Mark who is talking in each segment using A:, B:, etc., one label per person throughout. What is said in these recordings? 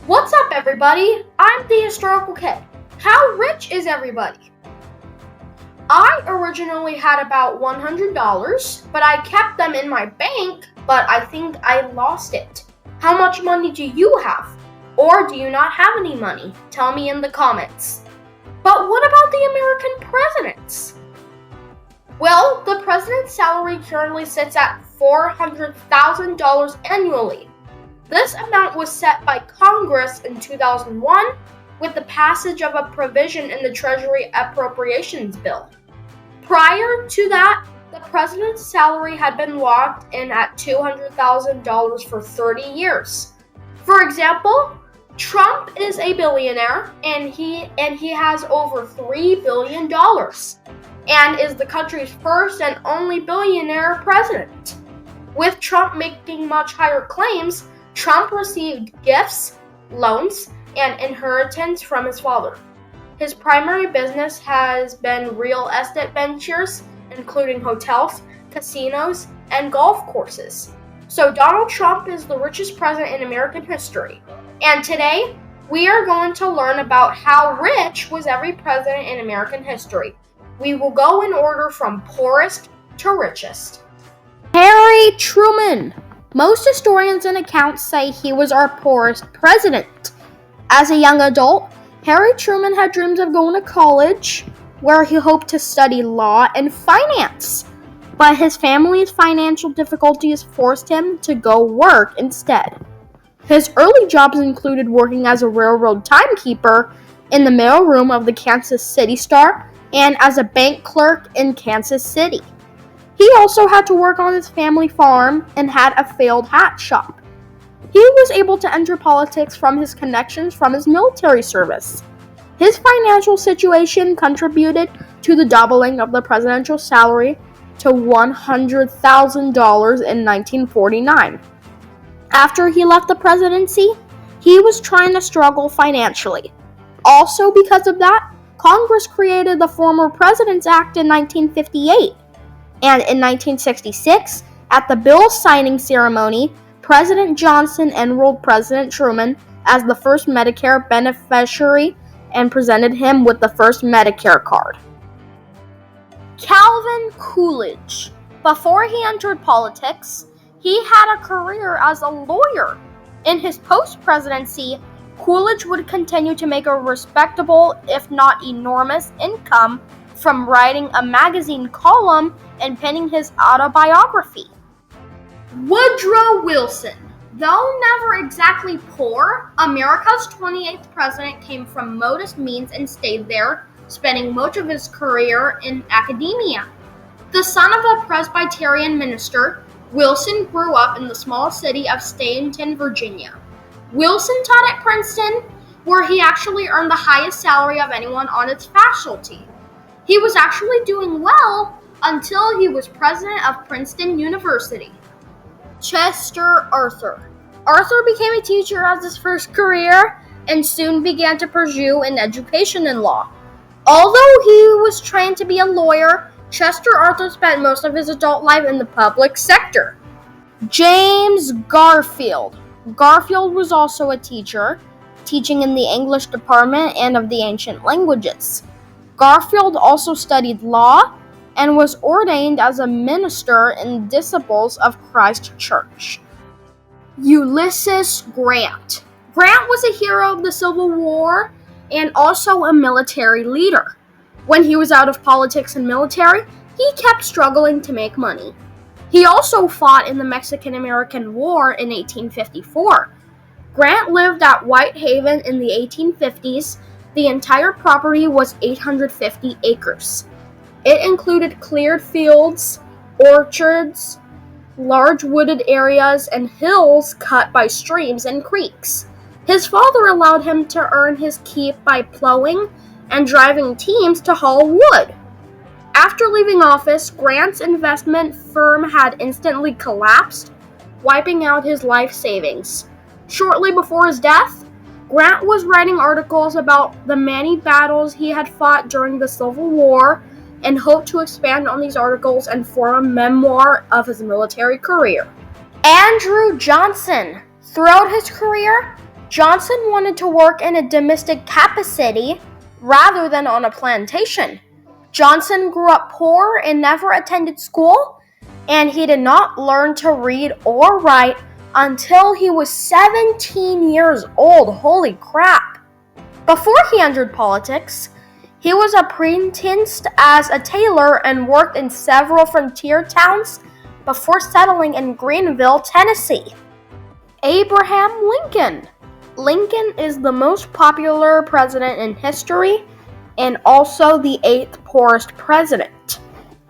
A: What's up, everybody? I'm TheHistoricalKid. How rich is everybody? I originally had about $100, but I kept them in my bank, but I think I lost it. How much money do you have? Or do you not have any money? Tell me in the comments. But what about the American presidents? Well, the president's salary currently sits at $400,000 annually. This amount was set by Congress in 2001 with the passage of a provision in the Treasury Appropriations Bill. Prior to that, the president's salary had been locked in at $200,000 for 30 years. For example, Trump is a billionaire and he has over $3 billion and is the country's first and only billionaire president. With Trump making much higher claims, Trump received gifts, loans, and inheritance from his father. His primary business has been real estate ventures, including hotels, casinos, and golf courses. So Donald Trump is the richest president in American history. And today, we are going to learn about how rich was every president in American history. We will go in order from poorest to richest. Harry Truman. Most historians and accounts say he was our poorest president. As a young adult, Harry Truman had dreams of going to college, where he hoped to study law and finance. But his family's financial difficulties forced him to go work instead. His early jobs included working as a railroad timekeeper in the mailroom of the Kansas City Star and as a bank clerk in Kansas City. He also had to work on his family farm and had a failed hat shop. He was able to enter politics from his connections from his military service. His financial situation contributed to the doubling of the presidential salary to $100,000 in 1949. After he left the presidency, he was trying to struggle financially. Also because of that, Congress created the Former Presidents Act in 1958. And in 1966, at the bill signing ceremony, President Johnson enrolled President Truman as the first Medicare beneficiary and presented him with the first Medicare card. Calvin Coolidge. Before he entered politics, he had a career as a lawyer. In his post-presidency, Coolidge would continue to make a respectable, if not enormous, income from writing a magazine column and penning his autobiography. Woodrow Wilson. Though never exactly poor, America's 28th president came from modest means and stayed there, spending much of his career in academia. The son of a Presbyterian minister, Wilson grew up in the small city of Staunton, Virginia. Wilson taught at Princeton, where he actually earned the highest salary of anyone on its faculty. He was actually doing well until he was president of Princeton University. Chester Arthur. Arthur became a teacher as his first career and soon began to pursue an education in law. Although he was trained to be a lawyer, Chester Arthur spent most of his adult life in the public sector. James Garfield. Garfield was also a teacher, teaching in the English department and of the ancient languages. Garfield also studied law and was ordained as a minister in Disciples of Christ Church. Ulysses Grant. Grant was a hero of the Civil War and also a military leader. When he was out of politics and military, he kept struggling to make money. He also fought in the Mexican-American War in 1854. Grant lived at Whitehaven in the 1850s. The entire property was 850 acres. It included cleared fields, orchards, large wooded areas, and hills cut by streams and creeks. His father allowed him to earn his keep by plowing and driving teams to haul wood. After leaving office, Grant's investment firm had instantly collapsed, wiping out his life savings. Shortly before his death, Grant was writing articles about the many battles he had fought during the Civil War and hoped to expand on these articles and form a memoir of his military career. Andrew Johnson. Throughout his career, Johnson wanted to work in a domestic capacity rather than on a plantation. Johnson grew up poor and never attended school, and he did not learn to read or write until he was 17 years old. Holy crap! Before he entered politics, he was apprenticed as a tailor and worked in several frontier towns before settling in Greenville, Tennessee. Abraham Lincoln. Lincoln is the most popular president in history and also the 8th poorest president.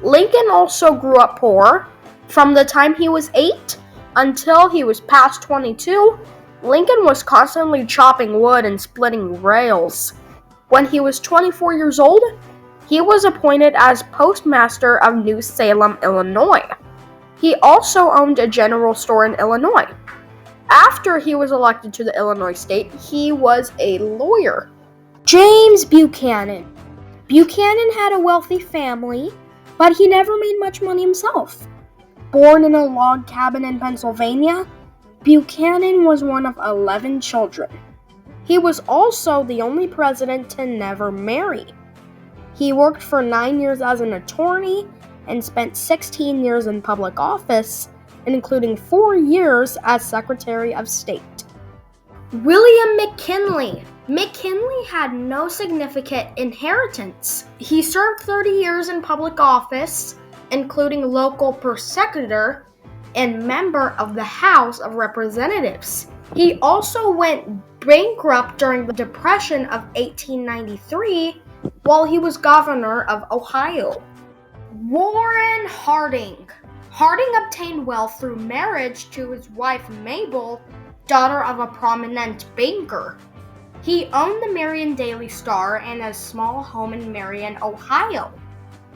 A: Lincoln also grew up poor. From the time he was 8 until he was past 22, Lincoln was constantly chopping wood and splitting rails. When he was 24 years old, he was appointed as postmaster of New Salem, Illinois. He also owned a general store in Illinois. After he was elected to the Illinois state, he was a lawyer. James Buchanan. Buchanan had a wealthy family, but he never made much money himself. Born in a log cabin in Pennsylvania, Buchanan was one of 11 children. He was also the only president to never marry. He worked for 9 years as an attorney and spent 16 years in public office, including 4 years as Secretary of State. William McKinley. McKinley had no significant inheritance. He served 30 years in public office, including local prosecutor and member of the House of Representatives. He also went bankrupt during the Depression of 1893 while he was governor of Ohio. Warren Harding. Harding obtained wealth through marriage to his wife Mabel, daughter of a prominent banker. He owned the Marion Daily Star and a small home in Marion, Ohio.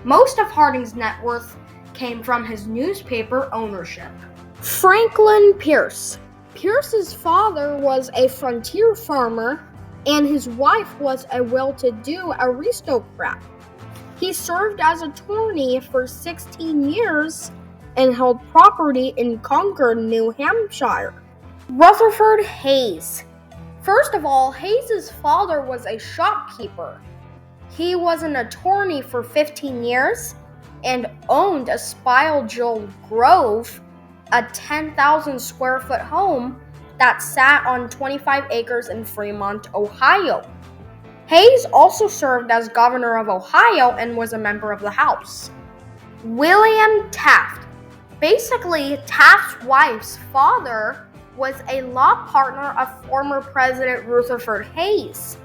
A: Most of Harding's net worth came from his newspaper ownership. Franklin Pierce. Pierce's father was a frontier farmer, and his wife was a well-to-do aristocrat. He served as attorney for 16 years and held property in Concord, New Hampshire. Rutherford Hayes. First of all, Hayes' father was a shopkeeper. He was an attorney for 15 years and owned a Spilejal Grove, a 10,000 square foot home that sat on 25 acres in Fremont, Ohio. Hayes also served as governor of Ohio and was a member of the House. William Taft. Basically, Taft's wife's father was a law partner of former President Rutherford Hayes.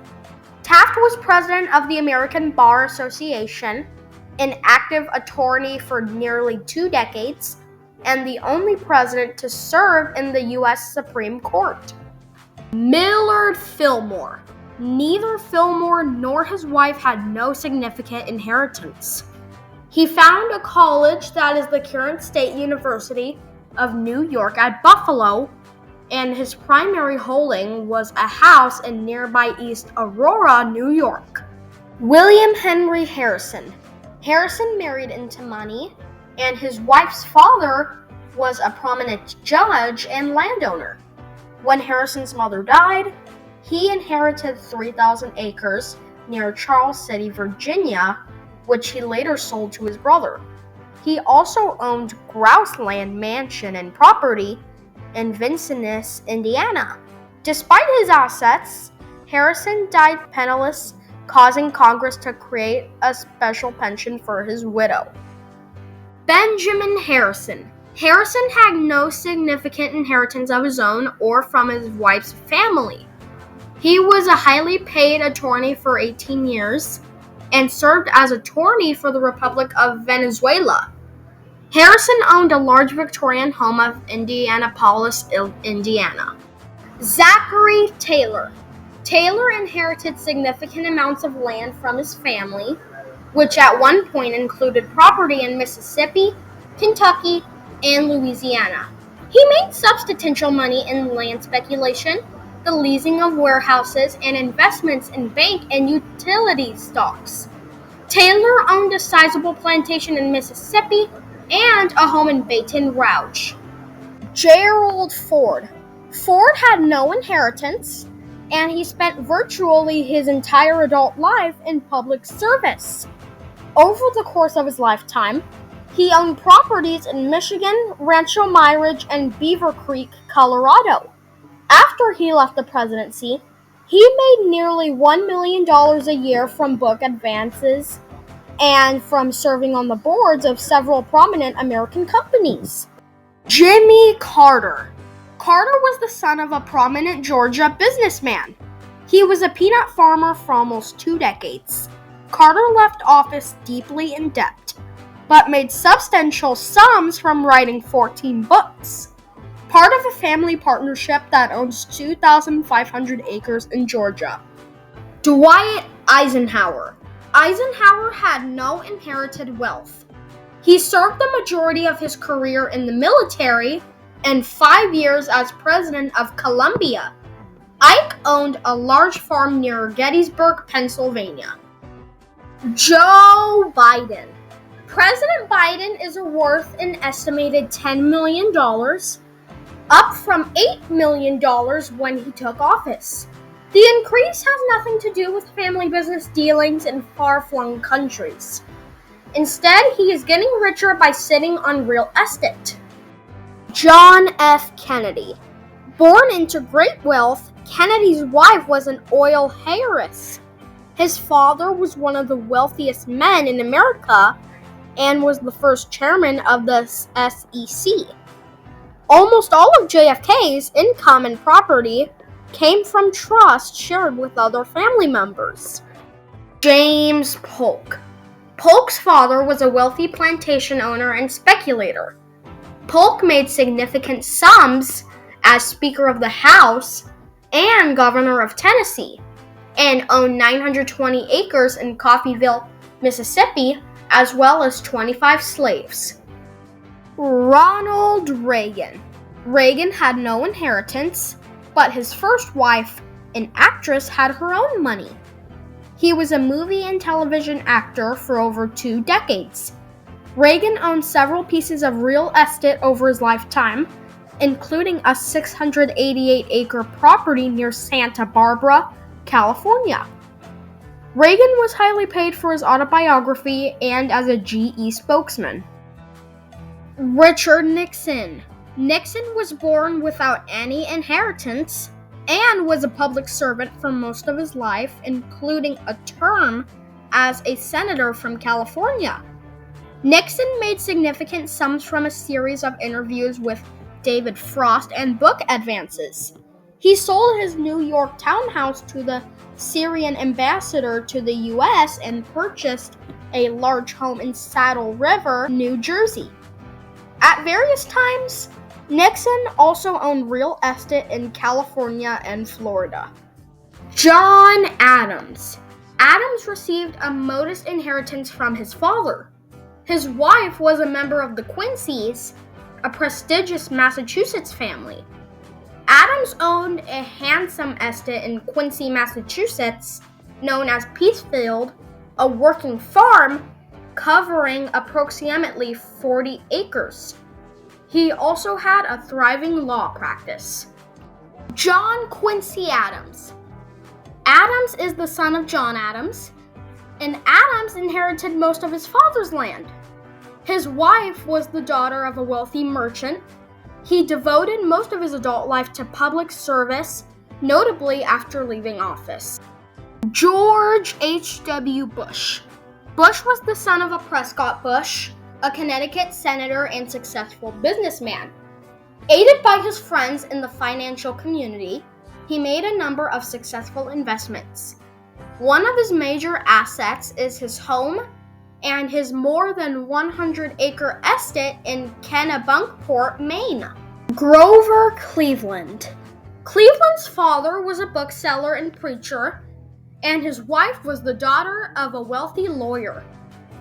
A: Taft was president of the American Bar Association, an active attorney for nearly 2 decades, and the only president to serve in the U.S. Supreme Court. Millard Fillmore. Neither Fillmore nor his wife had no significant inheritance. He founded a college that is the current State University of New York at Buffalo, and his primary holding was a house in nearby East Aurora, New York. William Henry Harrison. Harrison married into money, and his wife's father was a prominent judge and landowner. When Harrison's mother died, he inherited 3,000 acres near Charles City, Virginia, which he later sold to his brother. He also owned Grouseland Mansion and property in Vincennes, Indiana. Despite his assets, Harrison died penniless, causing Congress to create a special pension for his widow. Benjamin Harrison. Harrison had no significant inheritance of his own or from his wife's family. He was a highly paid attorney for 18 years and served as attorney for the Republic of Venezuela. Harrison owned a large Victorian home of Indianapolis, Indiana. Zachary Taylor. Taylor inherited significant amounts of land from his family, which at one point included property in Mississippi, Kentucky, and Louisiana. He made substantial money in land speculation, the leasing of warehouses, and investments in bank and utility stocks. Taylor owned a sizable plantation in Mississippi and a home in Baton Rouge. Gerald Ford. Ford had no inheritance, and he spent virtually his entire adult life in public service. Over the course of his lifetime, he owned properties in Michigan, Rancho Mirage, and Beaver Creek, Colorado. After he left the presidency, he made nearly $1 million a year from book advances and from serving on the boards of several prominent American companies. Jimmy Carter. Carter was the son of a prominent Georgia businessman. He was a peanut farmer for almost 2 decades. Carter left office deeply in debt, but made substantial sums from writing 14 books. Part of a family partnership that owns 2,500 acres in Georgia. Dwight Eisenhower. Eisenhower had no inherited wealth. He served the majority of his career in the military and 5 years as president of Colombia. Ike owned a large farm near Gettysburg, Pennsylvania. Joe Biden. President Biden is worth an estimated $10 million, up from $8 million when he took office. The increase has nothing to do with family business dealings in far-flung countries. Instead, he is getting richer by sitting on real estate. John F. Kennedy. Born into great wealth, Kennedy's wife was an oil heiress. His father was one of the wealthiest men in America and was the first chairman of the SEC. Almost all of JFK's income and property came from trusts shared with other family members. James Polk. Polk's father was a wealthy plantation owner and speculator. Polk made significant sums as Speaker of the House and Governor of Tennessee, and owned 920 acres in Coffeyville, Mississippi, as well as 25 slaves. Ronald Reagan. Reagan had no inheritance, but his first wife, an actress, had her own money. He was a movie and television actor for over 2 decades. Reagan owned several pieces of real estate over his lifetime, including a 688-acre property near Santa Barbara, California. Reagan was highly paid for his autobiography and as a GE spokesman. Richard Nixon. Nixon was born without any inheritance and was a public servant for most of his life, including a term as a senator from California. Nixon made significant sums from a series of interviews with David Frost and book advances. He sold his New York townhouse to the Syrian ambassador to the U.S. and purchased a large home in Saddle River, New Jersey. At various times, Nixon also owned real estate in California and Florida. John Adams. Adams received a modest inheritance from his father. His wife was a member of the Quincy's, a prestigious Massachusetts family. Adams owned a handsome estate in Quincy, Massachusetts, known as Peacefield, a working farm covering approximately 40 acres. He also had a thriving law practice. John Quincy Adams. Adams is the son of John Adams, and Adams inherited most of his father's land. His wife was the daughter of a wealthy merchant. He devoted most of his adult life to public service, notably after leaving office. George H.W. Bush. Bush was the son of a Prescott Bush, a Connecticut senator and successful businessman. Aided by his friends in the financial community, he made a number of successful investments. One of his major assets is his home and his more than 100-acre estate in Kennebunkport, Maine. Grover Cleveland. Cleveland's father was a bookseller and preacher, and his wife was the daughter of a wealthy lawyer.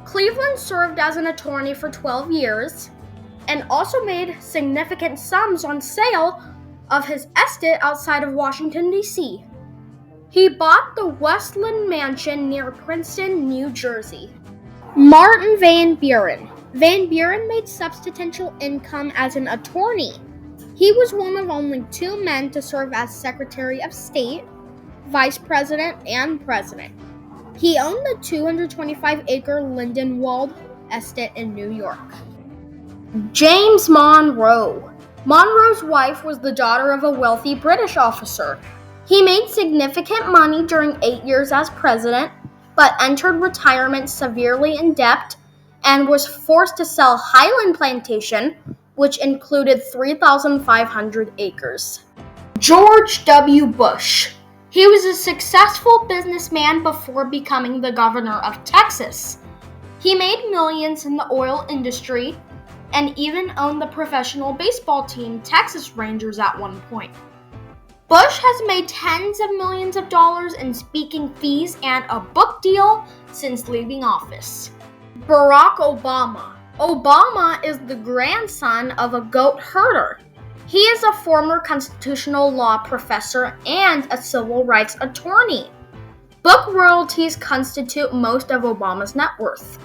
A: Cleveland served as an attorney for 12 years and also made significant sums on sale of his estate outside of Washington, D.C. He bought the Westland Mansion near Princeton, New Jersey. Martin Van Buren. Van Buren made substantial income as an attorney. He was one of only 2 men to serve as Secretary of State, Vice President, and President. He owned the 225-acre Lindenwold estate in New York. James Monroe. Monroe's wife was the daughter of a wealthy British officer. He made significant money during 8 years as president, but entered retirement severely in debt and was forced to sell Highland Plantation, which included 3,500 acres. George W. Bush. He was a successful businessman before becoming the governor of Texas. He made millions in the oil industry and even owned the professional baseball team Texas Rangers at one point. Bush has made tens of millions of dollars in speaking fees and a book deal since leaving office. Barack Obama. Obama is the grandson of a goat herder. He is a former constitutional law professor and a civil rights attorney. Book royalties constitute most of Obama's net worth.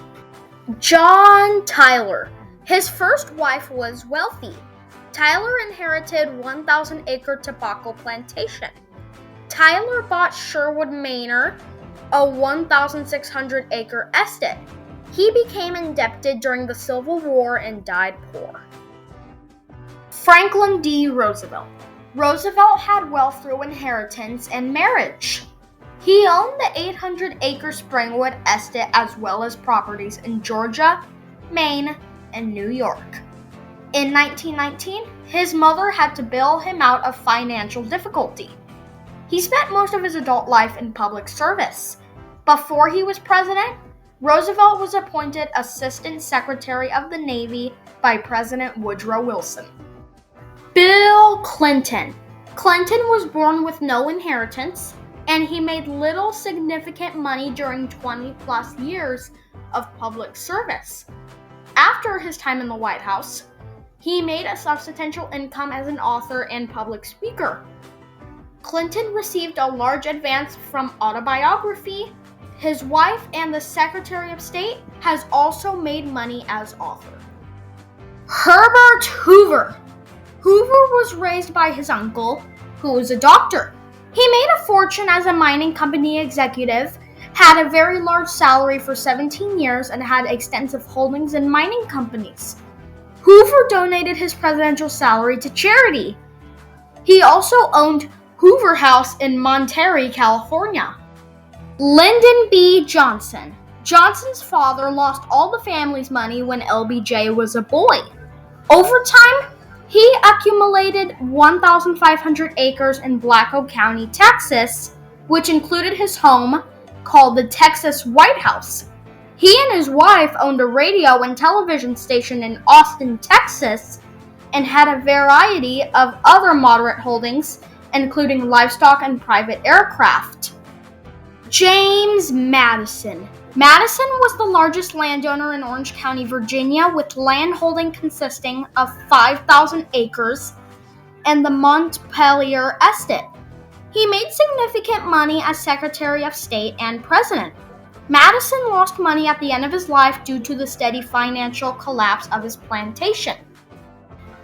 A: John Tyler. His first wife was wealthy. Tyler inherited 1,000-acre tobacco plantation. Tyler bought Sherwood Manor, a 1,600-acre estate. He became indebted during the Civil War and died poor. Franklin D. Roosevelt. Roosevelt had wealth through inheritance and marriage. He owned the 800-acre Springwood estate as well as properties in Georgia, Maine, and New York. In 1919, his mother had to bail him out of financial difficulty. He spent most of his adult life in public service. Before he was president, Roosevelt was appointed Assistant Secretary of the Navy by President Woodrow Wilson. Bill Clinton. Clinton was born with no inheritance, and he made little significant money during 20-plus years of public service. After his time in the White House, he made a substantial income as an author and public speaker. Clinton received a large advance from autobiography. His wife and the Secretary of State has also made money as author. Herbert Hoover. Hoover was raised by his uncle, who was a doctor. He made a fortune as a mining company executive, had a very large salary for 17 years, and had extensive holdings in mining companies. Hoover donated his presidential salary to charity. He also owned Hoover House in Monterey, California. Lyndon B. Johnson. Johnson's father lost all the family's money when LBJ was a boy. Over time, he accumulated 1,500 acres in Black Oak County, Texas, which included his home, called the Texas White House. He and his wife owned a radio and television station in Austin, Texas, and had a variety of other moderate holdings, including livestock and private aircraft. James Madison. Madison was the largest landowner in Orange County, Virginia, with land holding consisting of 5,000 acres and the Montpelier Estate. He made significant money as Secretary of State and President. Madison lost money at the end of his life due to the steady financial collapse of his plantation.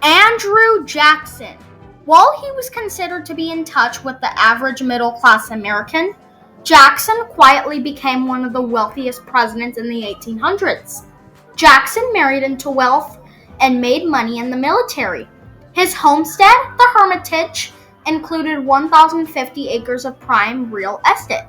A: Andrew Jackson. While he was considered to be in touch with the average middle-class American, Jackson quietly became one of the wealthiest presidents in the 1800s. Jackson married into wealth and made money in the military. His homestead, the Hermitage, included 1,050 acres of prime real estate.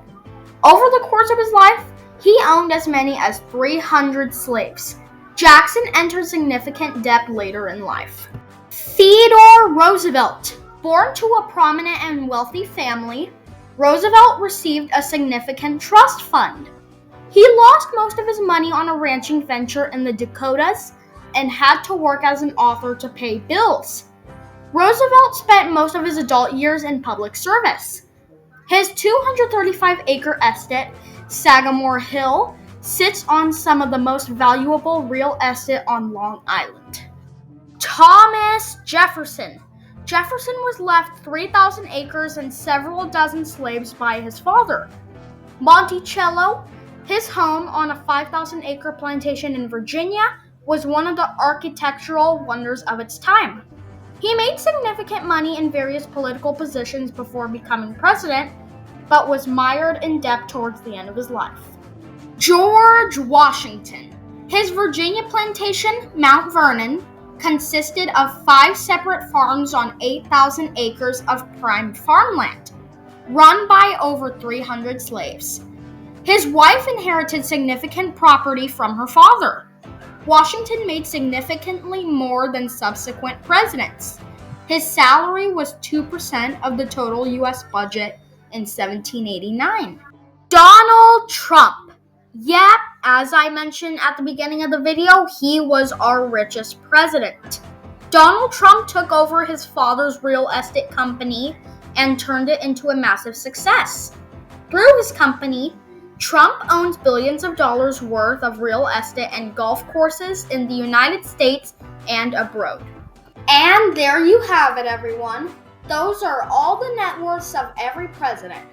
A: Over the course of his life, he owned as many as 300 slaves. Jackson entered significant debt later in life. Theodore Roosevelt. Born to a prominent and wealthy family, Roosevelt received a significant trust fund. He lost most of his money on a ranching venture in the Dakotas and had to work as an author to pay bills. Roosevelt spent most of his adult years in public service. His 235-acre estate, Sagamore Hill, sits on some of the most valuable real estate on Long Island. Thomas Jefferson. Jefferson was left 3,000 acres and several dozen slaves by his father. Monticello, his home on a 5,000-acre plantation in Virginia, was one of the architectural wonders of its time. He made significant money in various political positions before becoming president, but was mired in debt towards the end of his life. George Washington. His Virginia plantation, Mount Vernon, consisted of 5 separate farms on 8,000 acres of prime farmland, run by over 300 slaves. His wife inherited significant property from her father. Washington made significantly more than subsequent presidents. His salary was 2% of the total U.S. budget in 1789. Donald Trump. Yep, as I mentioned at the beginning of the video, he was our richest president. Donald Trump took over his father's real estate company and turned it into a massive success. Through his company, Trump owns billions of dollars worth of real estate and golf courses in the United States and abroad. And there you have it, everyone. Those are all the net worths of every president.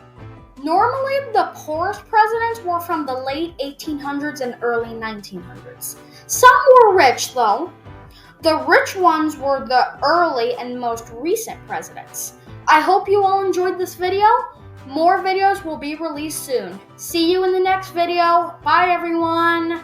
A: Normally, the poorest presidents were from the late 1800s and early 1900s. Some were rich, though. The rich ones were the early and most recent presidents. I hope you all enjoyed this video. More videos will be released soon. See you in the next video. Bye, everyone.